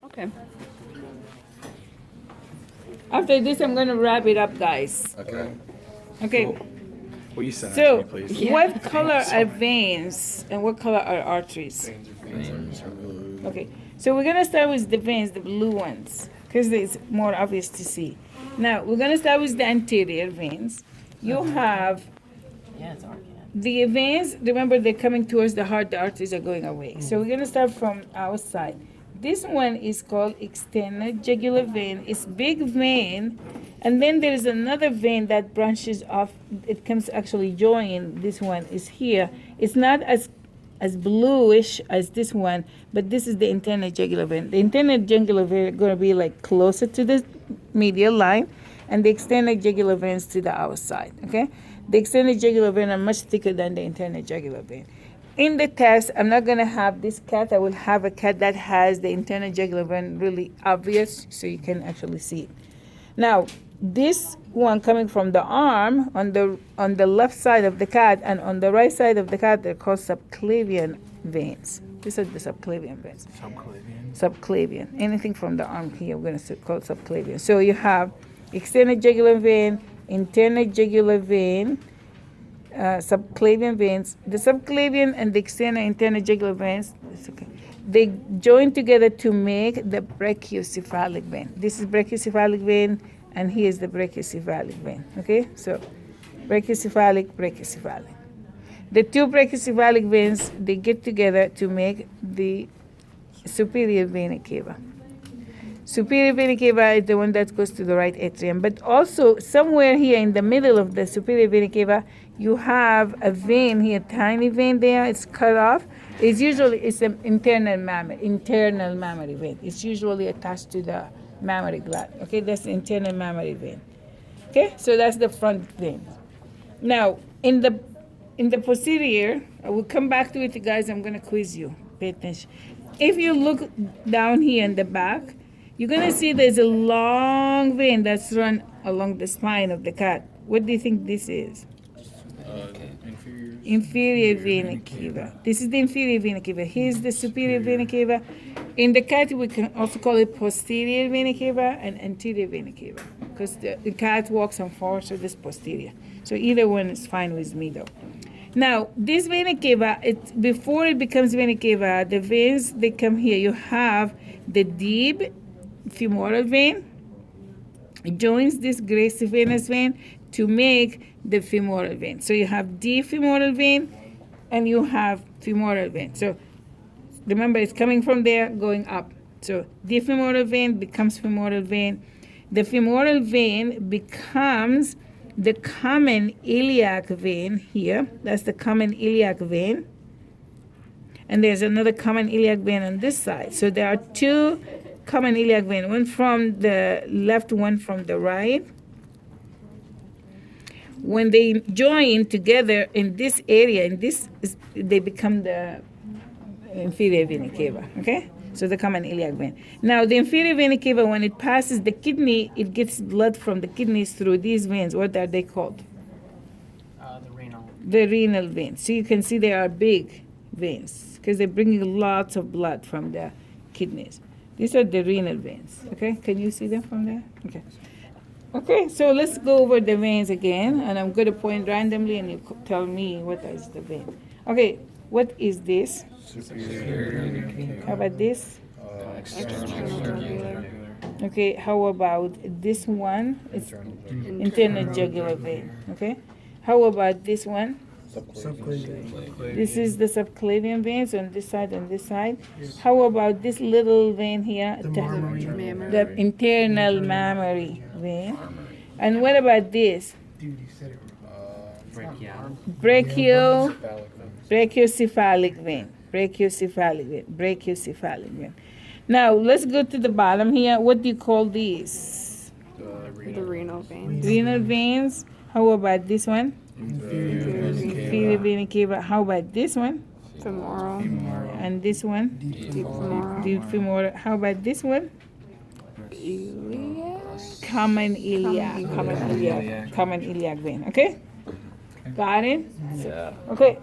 Okay. After this, I'm going to wrap it up, guys. Okay. Okay. Will you send So, that to me, please? what color are veins and what color are arteries? Okay. So we're gonna start with the veins, the blue ones, because it's more obvious to see. Now we're gonna start with the anterior veins. You have the veins. Remember, they're coming towards the heart. The arteries are going away. So we're gonna start from outside. This one is called external jugular vein. It's big vein, and then there is another vein that branches off. It comes actually join. This one is here. It's not as bluish as this one, but this is the internal jugular vein. The internal jugular vein is going to be like closer to the medial line, and the external jugular veins to the outside. Okay, the external jugular vein are much thicker than the internal jugular vein. In the test, I'm not going to have this cat. I will have a cat that has the internal jugular vein really obvious, so you can actually see it. Now, this one coming from the arm on the left side of the cat and on the right side of the cat, they're called subclavian veins. These are the subclavian veins. Subclavian. Anything from the arm here, we're going to call subclavian. So you have external jugular vein, internal jugular vein, subclavian veins. The subclavian and the external internal jugular veins, they join together to make the brachiocephalic vein. This is brachiocephalic vein, and here is the brachiocephalic vein. Okay, so brachiocephalic, brachiocephalic. The two brachiocephalic veins, they get together to make the superior vena cava. Superior vena cava is the one that goes to the right atrium, but also somewhere here in the middle of the superior vena cava, you have a vein here, tiny vein there. It's cut off. It's an internal mammary vein. It's usually attached to the mammary gland. Okay, that's the internal mammary vein. Okay, so that's the front vein. Now, in the posterior, I will come back to it, guys. I'm gonna quiz you. Pay attention. If you look down here in the back, you're gonna see there's a long vein that's run along the spine of the cat. What do you think this is? Inferior vena cava. This is the inferior vena cava. Here's the superior vena cava. In the cat, we can also call it posterior vena cava and anterior vena cava, because the cat walks on four, so this posterior. So either one is fine with me, though. Now, this vena cava, before it becomes vena cava, the veins, they come here. You have the deep femoral vein. It joins this gracivenous vein to make the femoral vein. So you have deep femoral vein and you have femoral vein. So remember, it's coming from there going up. So deep femoral vein becomes femoral vein. The femoral vein becomes the common iliac vein here. That's the common iliac vein. And there's another common iliac vein on this side. So there are two common iliac vein, one from the left, one from the right. When they join together in this area, they become the inferior vena cava, okay? So the common iliac vein. Now, the inferior vena cava, when it passes the kidney, it gets blood from the kidneys through these veins. What are they called? The renal veins. So you can see they are big veins because they're bringing lots of blood from the kidneys. These are the renal veins, okay? Can you see them from there? Okay. Okay, so let's go over the veins again, and I'm going to point randomly, and you tell me what is the vein. Okay, what is this? How about this? Okay, how about this one? It's internal jugular vein, okay? How about this one? This is the subclavian veins on this side and this side. How about this little vein here? The internal mammary vein. And what about this? Brachiocephalic vein. Brachiocephalic vein. Now, let's go to the bottom here. What do you call these? The renal veins. Renal veins. How about this one? Inferior vena cava. How about this one? Femoral. And this one? Deep femoral. Deep femoral. How about this one? Iliac. Common iliac vein. Okay? Got it? Yeah. Okay,